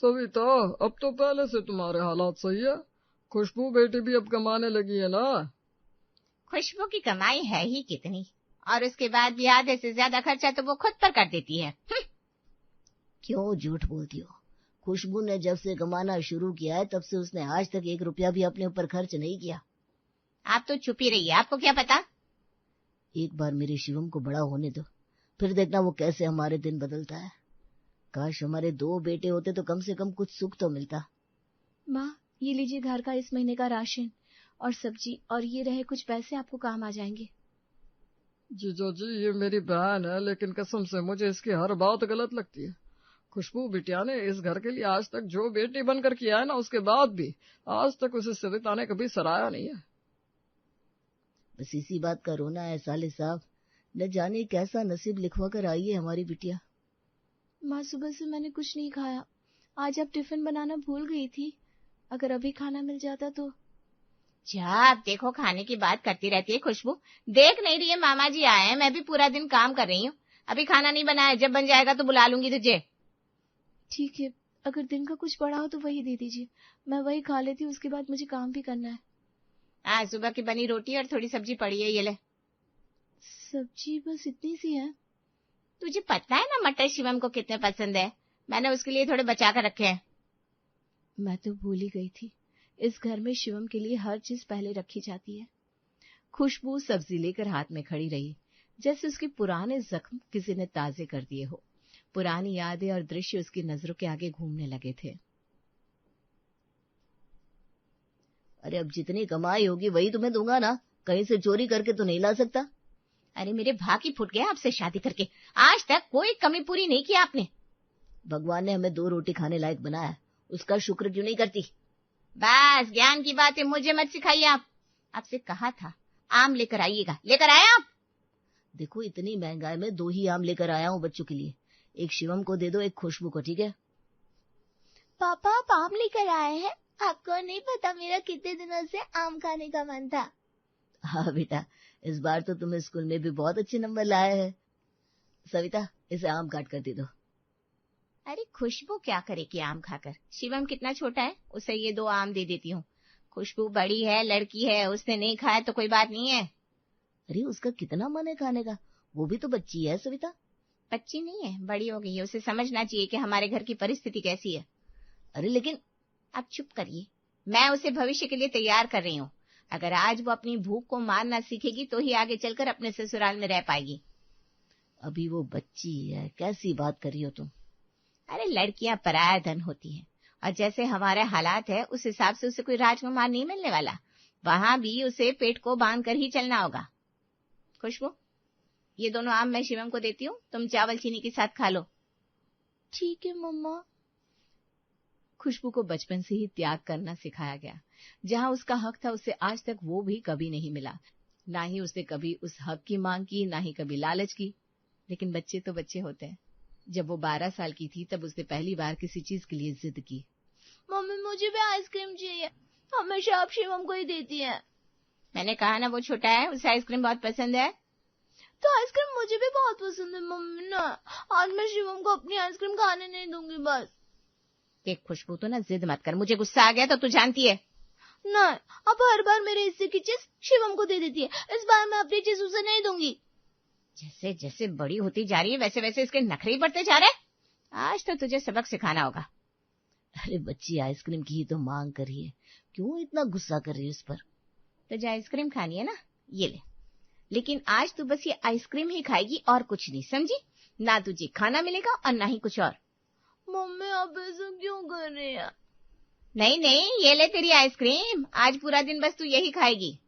सविता, अब तो पहले से तुम्हारे हालात सही है। खुशबू बेटी भी अब कमाने लगी है ना। खुशबू की कमाई है ही कितनी, और उसके बाद भी आधे से ज्यादा खर्चा तो वो खुद पर कर देती है। क्यों झूठ बोलती हो? खुशबू ने जब से कमाना शुरू किया है तब से उसने आज तक 1 रुपया भी अपने ऊपर खर्च नहीं किया। आप तो छुपी रहिए, आपको क्या पता। एक बार मेरे शिवम को बड़ा होने दो, फिर देखना वो कैसे हमारे दिन बदलता है। काश हमारे 2 बेटे होते तो कम से कम कुछ सुख तो मिलता। माँ, ये लीजिए घर का इस महीने का राशन और सब्जी, और ये रहे कुछ पैसे, आपको काम आ जाएंगे। जीजो जी, ये मेरी बहन है, लेकिन कसम से मुझे इसकी हर बात गलत लगती है। खुशबू बिटिया ने इस घर के लिए आज तक जो बेटी बनकर किया है ना, उसके बाद भी आज तक उसे सविता ने कभी सराहा नहीं है। बस इसी बात का रोना है साले साहब, न जाने कैसा नसीब लिखवा कर आई है हमारी बिटिया। माँ, सुबह से मैंने कुछ नहीं खाया, आज आप टिफिन बनाना भूल गई थी, अगर अभी खाना मिल जाता तो। आप देखो, खाने की बात करती रहती है खुशबू। देख नहीं रही है मामा जी आए हैं, मैं भी पूरा दिन काम कर रही हूँ, अभी खाना नहीं बनाया, जब बन जाएगा तो बुला लूंगी तुझे। ठीक है, अगर दिन का कुछ पड़ा हो तो वही दे दीजिए, मैं वही खा लेती हूँ, उसके बाद मुझे काम भी करना है। आज सुबह की बनी रोटी और थोड़ी सब्जी पड़ी है, ये ले। सब्जी बस इतनी सी है। तुझे पता है ना मटर शिवम को कितने पसंद है, मैंने उसके लिए थोड़े बचा कर रखे हैं। मैं तो भूल ही गई थी, इस घर में शिवम के लिए हर चीज पहले रखी जाती है। खुशबू सब्जी लेकर हाथ में खड़ी रही, जैसे उसके पुराने जख्म किसी ने ताजे कर दिए हो। पुरानी यादें और दृश्य उसकी नजरों के आगे घूमने लगे थे। अरे अब जितनी कमाई होगी वही तुम्हें दूंगा ना, कहीं से चोरी करके तो नहीं ला सकता। अरे मेरे भाग फूट गया आपसे शादी करके, आज तक कोई कमी पूरी नहीं की आपने। भगवान ने हमें 2 रोटी खाने लायक बनाया, उसका शुक्र क्यों नहीं करती। बस ज्ञान की बातें मुझे मत सिखाइए। आप आपसे कहा था आम लेकर आइएगा, लेकर आए आप? देखो इतनी महंगाई में 2 ही आम लेकर आया हूँ बच्चों के लिए, एक शिवम को दे दो, एक खुशबू को, ठीक है? पापा, आप आम लेकर आए हैं? आपको नहीं पता मेरा कितने दिनों से आम खाने का मन था। हाँ बेटा, इस बार तो तुम्हें स्कूल में भी बहुत अच्छे नंबर लाए हैं। सविता, इसे आम काट कर दे दो। अरे खुशबू क्या करेगी आम खाकर, शिवम कितना छोटा है, उसे ये 2 आम दे देती हूँ। खुशबू बड़ी है, लड़की है, उसने नहीं खाया तो कोई बात नहीं है। अरे उसका कितना मन है खाने का, वो भी तो बच्ची है सविता। बच्ची नहीं है, बड़ी हो गई है, उसे समझना चाहिए कि हमारे घर की परिस्थिति कैसी है। अरे लेकिन आप चुप करिए, मैं उसे भविष्य के लिए तैयार कर रही हूँ। अगर आज वो अपनी भूख को मारना सीखेगी तो ही आगे चलकर अपने ससुराल में रह पाएगी। अभी वो बच्ची है, कैसी बात कर रही हो तुम? अरे लड़कियां पराया धन होती हैं, और जैसे हमारे हालात है उस हिसाब से उसे कोई राजकुमार नहीं मिलने वाला, वहां भी उसे पेट को बांध कर ही चलना होगा। खुशबू, ये दोनों आम मैं शिवम को देती हूँ, तुम चावल चीनी के साथ खा लो। ठीक है मम्मा। खुशबू को बचपन से ही त्याग करना सिखाया गया। जहां उसका हक था उसे आज तक वो भी कभी नहीं मिला, ना ही उसने कभी उस हक की मांग की, ना ही कभी लालच की। लेकिन बच्चे तो बच्चे होते हैं। जब वो 12 साल की थी तब उसने पहली बार किसी चीज के लिए जिद की। मम्मी, मुझे भी आइसक्रीम चाहिए, हमेशा आप शिवम को ही देती हैं। मैंने कहा ना वो छोटा है, उसे आइसक्रीम बहुत पसंद है। तो आइसक्रीम मुझे भी बहुत पसंद है मम्मी ना, आज मैं शिवम को अपनी आइसक्रीम खाने नहीं दूंगी बस। देख खुशबू, तो ना जिद मत कर, मुझे गुस्सा आ गया तो तू जानती है। नहीं, अब हर बार मेरे हिस्से की चीज शिवम को दे देती है, इस बार मैं अपनी चीज उसे नहीं दूंगी। जैसे जैसे बड़ी होती जा रही है वैसे वैसे इसके नखरे ही बढ़ते जा रहे। आज तो तुझे सबक सिखाना होगा। अरे बच्ची आइसक्रीम की ही तो मांग कर रही है, क्यों इतना गुस्सा कर रही है उस पर? तुझे आइसक्रीम खानी है ना, ये ले, लेकिन आज तू बस ये आइसक्रीम ही खाएगी और कुछ नहीं, समझी? ना तुझे खाना मिलेगा और ना ही कुछ और। मम्मी आप ऐसा क्यों कर रही हैं? नहीं नहीं, ये ले तेरी आइसक्रीम, आज पूरा दिन बस तू यही खाएगी।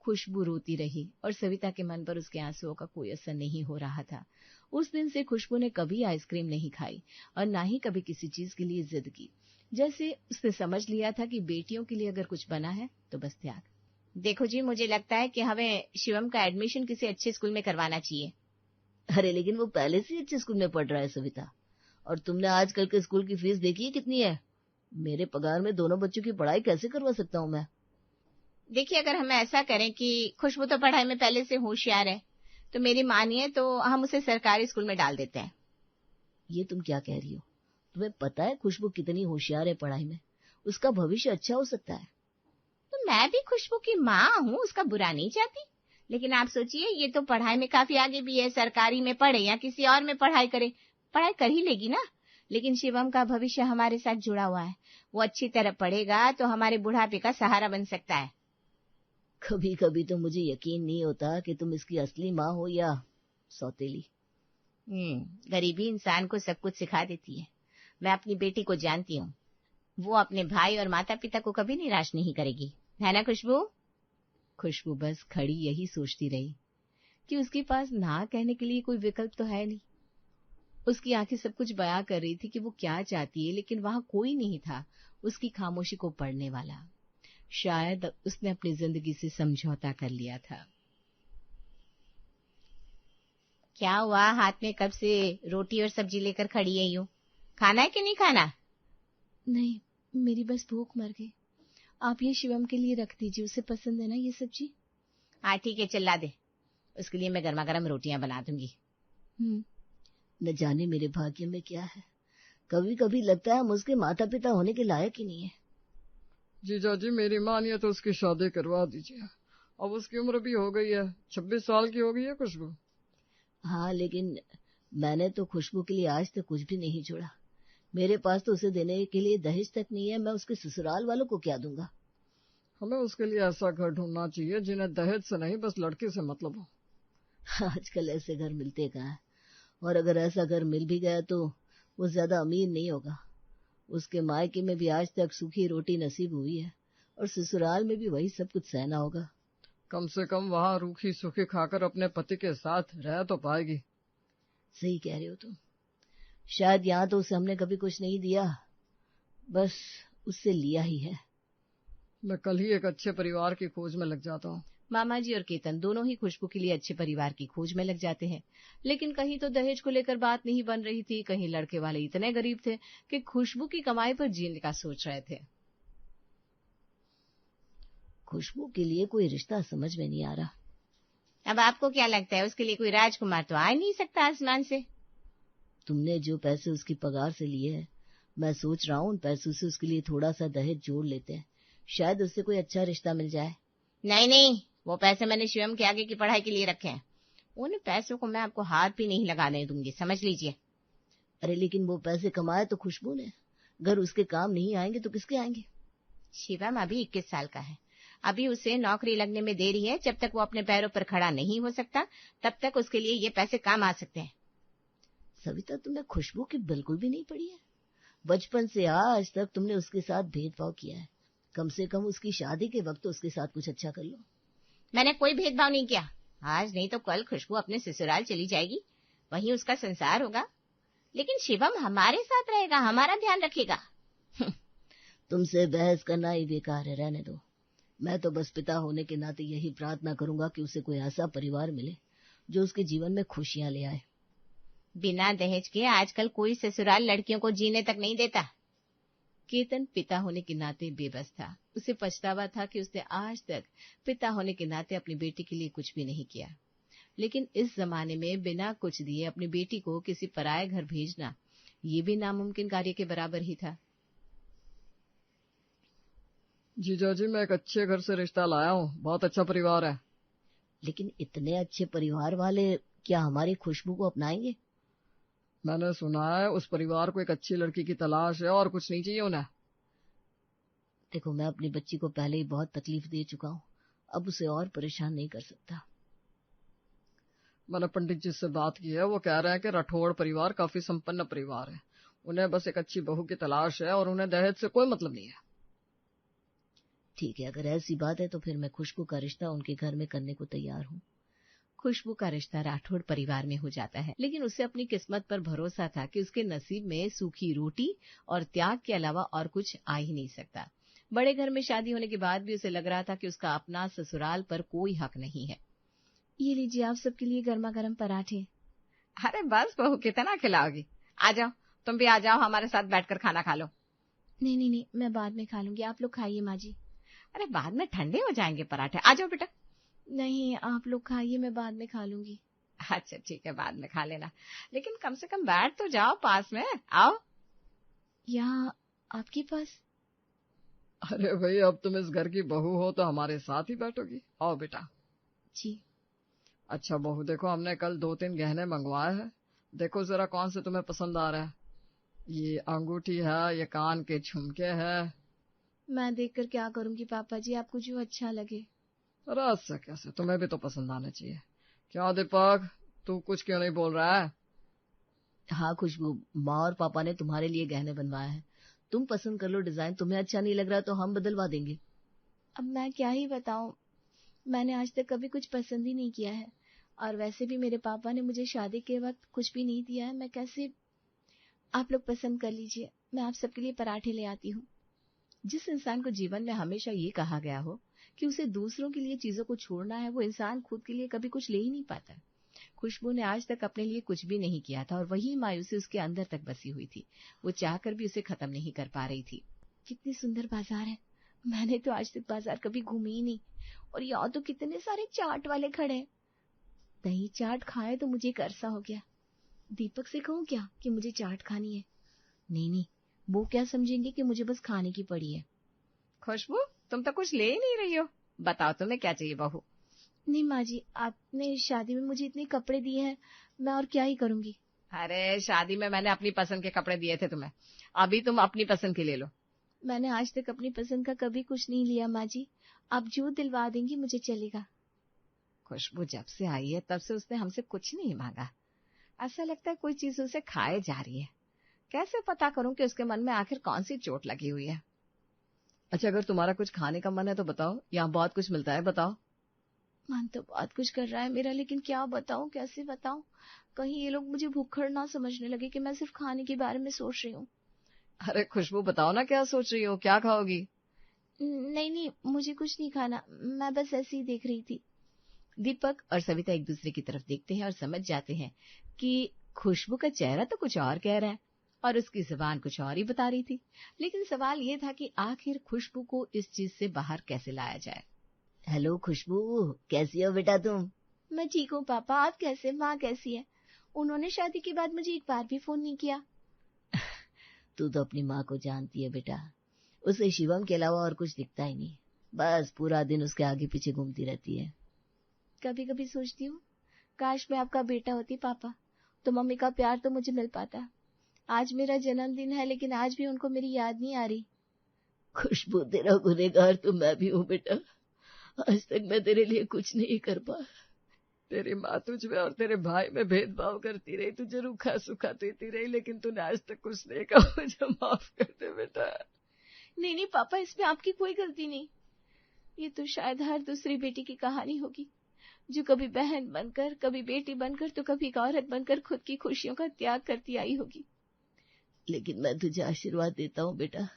खुशबू रोती रही और सविता के मन पर उसके आंसुओं का कोई असर नहीं हो रहा था। उस दिन से खुशबू ने कभी आइसक्रीम नहीं खाई और ना ही कभी किसी चीज के लिए जिद की। जैसे उसने समझ लिया था कि बेटियों के लिए अगर कुछ बना है तो बस त्याग। देखो जी, मुझे लगता है कि हमें शिवम का एडमिशन किसी अच्छे स्कूल में करवाना चाहिए। अरे लेकिन वो पहले से अच्छे स्कूल में पढ़ रहा है सविता, और तुमने आजकल के स्कूल की फीस देखी है कितनी है? मेरे पगार में दोनों बच्चों की पढ़ाई कैसे करवा सकता हूँ मैं? देखिए, अगर हम ऐसा करें कि खुशबू तो पढ़ाई में पहले से होशियार है, तो मेरी मानिए तो हम उसे सरकारी स्कूल में डाल देते हैं। ये तुम क्या कह रही हो? तुम्हें पता है खुशबू कितनी होशियार है पढ़ाई में, उसका भविष्य अच्छा हो सकता है। तो मैं भी खुशबू की माँ हूँ, उसका बुरा नहीं चाहती, लेकिन आप सोचिए ये तो पढ़ाई में काफी आगे भी है, सरकारी में पढ़े या किसी और में पढ़ाई करे, पढ़ाई कर ही लेगी ना। लेकिन शिवम का भविष्य हमारे साथ जुड़ा हुआ है, वो अच्छी तरह पढ़ेगा तो हमारे बुढ़ापे का सहारा बन सकता है। कभी कभी तो मुझे यकीन नहीं होता कि तुम इसकी असली माँ हो या सौतेली। गरीबी इंसान को सब कुछ सिखा देती है। मैं अपनी बेटी को जानती हूँ, वो अपने भाई और माता पिता को कभी निराश नहीं करेगी, है ना खुशबू? खुशबू बस खड़ी यही सोचती रही कि उसके पास ना कहने के लिए कोई विकल्प तो है नहीं। उसकी आंखें सब कुछ बयां कर रही थी कि वो क्या चाहती है, लेकिन वहां कोई नहीं था उसकी खामोशी को पढ़ने वाला। शायद उसने अपनी जिंदगी से समझौता कर लिया था। क्या हुआ, हाथ में कब से रोटी और सब्जी लेकर खड़ी है यूं? खाना है कि नहीं खाना? नहीं, मेरी बस भूख मर गई। आप ये शिवम के लिए रख दीजिए, उसे पसंद है ना ये सब्जी। हाँ ठीक है, चिल्ला दे, उसके लिए मैं गर्मा गर्म रोटियां बना दूंगी। न जाने मेरे भाग्य में क्या है, कभी कभी लगता है हम उसके माता पिता होने के लायक ही नहीं है। जीजा जी मेरी मानिए तो उसकी शादी करवा दीजिए, अब उसकी उम्र भी हो गई है, 26 साल की हो गई है खुशबू। हाँ, लेकिन मैंने तो खुशबू के लिए आज तक कुछ भी नहीं जोड़ा। मेरे पास तो उसे देने के लिए दहेज तक नहीं है, मैं उसके ससुराल वालों को क्या दूंगा। हमें उसके लिए ऐसा घर ढूंढना चाहिए जिन्हें दहेज से नहीं बस लड़के से मतलब हो। आजकल ऐसे घर मिलते कहाँ हैं, और अगर ऐसा घर मिल भी गया तो वो ज्यादा अमीर नहीं होगा। उसके मायके में भी आज तक सूखी रोटी नसीब हुई है और ससुराल में भी वही सब कुछ सहना होगा। कम से कम वहाँ रूखी सूखी खाकर अपने पति के साथ रह तो पाएगी। सही कह रहे हो तुम। शायद यहाँ तो उसे हमने कभी कुछ नहीं दिया, बस उससे लिया ही है। मैं कल ही एक अच्छे परिवार की खोज में लग जाता हूँ। मामा जी और केतन दोनों ही खुशबू के लिए अच्छे परिवार की खोज में लग जाते हैं, लेकिन कहीं तो दहेज को लेकर बात नहीं बन रही थी, कहीं लड़के वाले इतने गरीब थे कि खुशबू की कमाई पर जीने का सोच रहे थे। खुशबू के लिए कोई रिश्ता समझ में नहीं आ रहा। अब आपको क्या लगता है, उसके लिए कोई राजकुमार तो आ ही नहीं सकता आसमान से? तुमने जो पैसे उसकी पगार से लिए हैं, मैं सोच रहा हूँ उन पैसों से उसके लिए थोड़ा सा दहेज जोड़ लेते हैं, शायद उससे कोई अच्छा रिश्ता मिल जाए। नहीं नहीं, वो पैसे मैंने शिवम के आगे की पढ़ाई के लिए रखे हैं, उन पैसों को मैं आपको हाथ भी नहीं लगाने दूंगी, समझ लीजिए। अरे लेकिन वो पैसे कमाए तो खुशबू ने, अगर उसके काम नहीं आएंगे तो किसके आएंगे? शिवम अभी 21 साल का है, अभी उसे नौकरी लगने में देरी है। जब तक वो अपने पैरों पर खड़ा नहीं हो सकता तब तक उसके लिए ये पैसे काम आ सकते हैं। सविता, तुमने खुशबू की बिल्कुल भी नहीं पढ़ी है। बचपन से आज तक तुमने उसके साथ भेदभाव किया है, कम से कम उसकी शादी के वक्त तो उसके साथ कुछ अच्छा कर लो। मैंने कोई भेदभाव नहीं किया, आज नहीं तो कल खुशबू अपने ससुराल चली जाएगी, वहीं उसका संसार होगा, लेकिन शिवम हमारे साथ रहेगा, हमारा ध्यान रखेगा। तुमसे बहस करना ही बेकार है, रहने दो। मैं तो बस पिता होने के नाते यही प्रार्थना करूंगा कि उसे कोई ऐसा परिवार मिले जो उसके जीवन में खुशियां ले आए। बिना दहेज के आजकल कोई ससुराल लड़कियों को जीने तक नहीं देता। केतन पिता होने के नाते बेबस था, उसे पछतावा था कि उसने आज तक पिता होने के नाते अपनी बेटी के लिए कुछ भी नहीं किया, लेकिन इस जमाने में बिना कुछ दिए अपनी बेटी को किसी पराये घर भेजना ये भी नामुमकिन कार्य के बराबर ही था। जीजा जी मैं एक अच्छे घर से रिश्ता लाया हूँ, बहुत अच्छा परिवार है। लेकिन इतने अच्छे परिवार वाले क्या हमारी खुशबू को अपनाएंगे? मैंने सुना है उस परिवार को एक अच्छी लड़की की तलाश है और कुछ नहीं चाहिए उन्हें। देखो, मैं अपनी बच्ची को पहले ही बहुत तकलीफ दे चुका हूँ, अब उसे और परेशान नहीं कर सकता। मैंने पंडित जी से बात की है, वो कह रहे हैं कि राठौड़ परिवार काफी संपन्न परिवार है, उन्हें बस एक अच्छी बहू की तलाश है और उन्हें दहेज से कोई मतलब नहीं है। ठीक है, अगर ऐसी बात है तो फिर मैं खुशबू का रिश्ता उनके घर में करने को तैयार हूँ। खुशबू का रिश्ता राठौड़ परिवार में हो जाता है, लेकिन उसे अपनी किस्मत पर भरोसा था कि उसके नसीब में सूखी रोटी और त्याग के अलावा और कुछ आ ही नहीं सकता। बड़े घर में शादी होने के बाद भी उसे लग रहा था कि उसका अपना ससुराल पर कोई हक नहीं है। ये लीजिए आप सबके लिए गर्मा गर्म पराठे। अरे बस बहू, कितना खिलाओगी, आ जाओ, तुम भी आ जाओ, हमारे साथ बैठकर खाना खा लो। नहीं नहीं नहीं, मैं बाद में खा लूंगी, आप लोग खाइए माँ जी। अरे बाद में ठंडे हो जाएंगे पराठे, आ जाओ बेटा। नहीं, आप लोग खाइए, मैं बाद में खा लूंगी। अच्छा ठीक है, बाद में खा लेना, लेकिन कम से कम बैठ तो जाओ पास में, आओ। यहाँ आपके पास? अरे भाई, अब तुम इस घर की बहू हो तो हमारे साथ ही बैठोगी। आओ बेटा। जी। अच्छा बहू, देखो हमने कल 2-3 गहने मंगवाए हैं। देखो जरा कौन से तुम्हें पसंद आ रहा है। ये अंगूठी है, ये कान के झुमके है। मैं देखकर क्या करूंगी पापा जी, आपको जो अच्छा लगे। अरे ऐसा कैसे, तुम्हें भी तो पसंद आना चाहिए। क्या दीपक, तू कुछ क्यों नहीं बोल रहा है? हाँ खुशबू, माँ और पापा ने तुम्हारे लिए गहने बनवाए हैं। तुम पसंद कर लो डिजाइन, तुम्हें अच्छा नहीं लग रहा तो हम बदलवा देंगे। अब मैं क्या ही बताऊं, मैंने आज तक कभी कुछ पसंद ही नहीं किया है, और वैसे भी मेरे पापा ने मुझे शादी के वक्त कुछ भी नहीं दिया है। मैं कैसे? आप लोग पसंद कर लीजिए, मैं आप सबके लिए पराठे ले आती हूँ। जिस इंसान को जीवन में हमेशा ये कहा गया हो कि उसे दूसरों के लिए चीजों को छोड़ना है, वो इंसान खुद के लिए कभी कुछ ले ही नहीं पाता। खुशबू ने आज तक अपने लिए कुछ भी नहीं किया था और वही मायूसी उसके अंदर तक बसी हुई थी। वो चाहकर भी उसे खत्म नहीं कर पा रही थी। कितनी सुंदर बाजार है, मैंने तो आज तक बाजार कभी घूमी ही नहीं। और यहाँ तो कितने सारे चाट वाले खड़े हैं। दही चाट खाए तो मुझे एक अरसा हो गया। दीपक से कहूँ क्या कि मुझे चाट खानी है? नहीं, वो क्या समझेंगे कि मुझे बस खाने की पड़ी है। खुशबू, तुम तो कुछ ले ही नहीं रही हो। बताओ तुम्हें क्या चाहिए बहू? नहीं माँ जी, आपने शादी में मुझे इतने कपड़े दिए हैं, मैं और क्या ही करूंगी। अरे शादी में मैंने अपनी पसंद के कपड़े दिए थे तुम्हें, अभी तुम अपनी पसंद के ले लो। मैंने आज तक अपनी पसंद का कभी कुछ नहीं लिया माँ जी, आप जो दिलवा देंगी मुझे चलेगा। खुशबू जब से आई है तब से उसने हमसे कुछ नहीं मांगा। ऐसा लगता है कोई चीज उसे खाए जा रही है। कैसे पता करूं कि उसके मन में आखिर कौन सी चोट लगी हुई है? अच्छा, अगर तुम्हारा कुछ खाने का मन है तो बताओ, यहाँ बहुत कुछ मिलता है, बताओ। मन तो बहुत कुछ कर रहा है मेरा, लेकिन क्या बताऊं, कैसे बताऊं? कहीं ये लोग मुझे भूखड़ ना समझने लगे कि मैं सिर्फ खाने के बारे में सोच रही हूँ। अरे खुशबू, बताओ ना क्या सोच रही हो, क्या खाओगी? नहीं, मुझे कुछ नहीं खाना, मैं बस ऐसे ही देख रही थी। दीपक और सविता एक दूसरे की तरफ देखते हैं और समझ जाते हैं कि खुशबू का चेहरा तो कुछ और कह रहा है और उसकी जुबान कुछ और ही बता रही थी। लेकिन सवाल ये था कि आखिर खुशबू को इस चीज से बाहर कैसे लाया जाए। हेलो खुशबू, कैसी हो बेटा तुम? मैं ठीक हूँ पापा, आप कैसे? माँ कैसी है? उन्होंने शादी के बाद मुझे एक बार भी फोन नहीं किया। तू तो अपनी माँ को जानती है बेटा, उसे शिवम के अलावा और कुछ दिखता ही नहीं। बस पूरा दिन उसके आगे पीछे घूमती रहती है। कभी कभी सोचती हूँ काश मैं आपका बेटा होती पापा, तो मम्मी का प्यार तो मुझे मिल पाता। आज मेरा जन्मदिन है लेकिन आज भी उनको मेरी याद नहीं आ रही। खुशबू, तेरा गुनहगार तो मैं भी हूँ बेटा। आज तक मैं तेरे लिए कुछ नहीं कर पाया। तेरी माँ तुझ में और तेरे भाई में भेदभाव करती रही, तुझे रूखा सूखा देती रही, लेकिन तूने आज तक कुछ नहीं कहा। मुझे माफ कर दे बेटा। नहीं पापा, इसमें आपकी कोई गलती नहीं। ये तो शायद हर दूसरी बेटी की कहानी होगी, जो कभी बहन बनकर, कभी बेटी बनकर, तो कभी एक औरत बनकर खुद की खुशियों का त्याग करती आई होगी। लेकिन मैं तुझे आशीर्वाद देता हूँ बेटा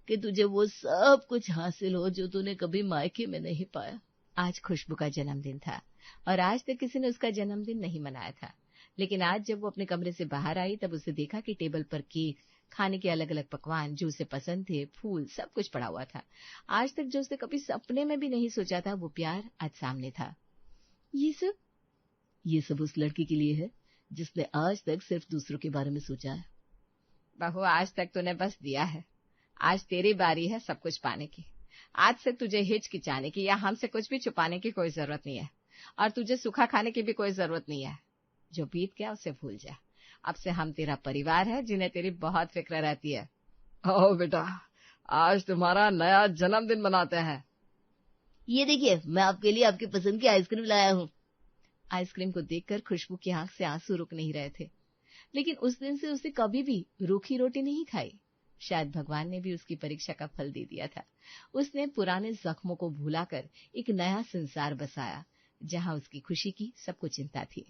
कि तुझे वो सब कुछ हासिल हो जो तूने कभी मायके में नहीं पाया। आज खुशबू का जन्मदिन था और आज तक किसी ने उसका जन्मदिन नहीं मनाया था। लेकिन आज जब वो अपने कमरे से बाहर आई तब उसे देखा कि टेबल पर केक, खाने के अलग अलग पकवान जो उसे पसंद थे, फूल, सब कुछ पड़ा हुआ था। आज तक जो उसने कभी सपने में भी नहीं सोचा था, वो प्यार आज सामने था। ये सब उस लड़की के लिए है जिसने आज तक सिर्फ दूसरों के बारे में सोचा है। बहू, आज तक तूने बस दिया है, आज तेरी बारी है सब कुछ पाने की। आज से तुझे हिचकिचाने की या हमसे कुछ भी छुपाने की कोई जरूरत नहीं है, और तुझे सूखा खाने की भी कोई जरूरत नहीं है। जो बीत गया उसे भूल जा। अब से हम तेरा परिवार है जिन्हें तेरी बहुत फिक्र रहती है। आओ बेटा, आज तुम्हारा नया जन्मदिन मनाते हैं। ये देखिए, मैं आपके लिए आपकी पसंद की आइसक्रीम लाया हूँ। आइसक्रीम को देखकर खुशबू की आंख से आंसू रुक नहीं रहे थे, लेकिन उस दिन से उसे कभी भी रूखी रोटी नहीं खाई। शायद भगवान ने भी उसकी परीक्षा का फल दे दिया था। उसने पुराने जख्मों को भुलाकर एक नया संसार बसाया, जहां उसकी खुशी की सबको चिंता थी।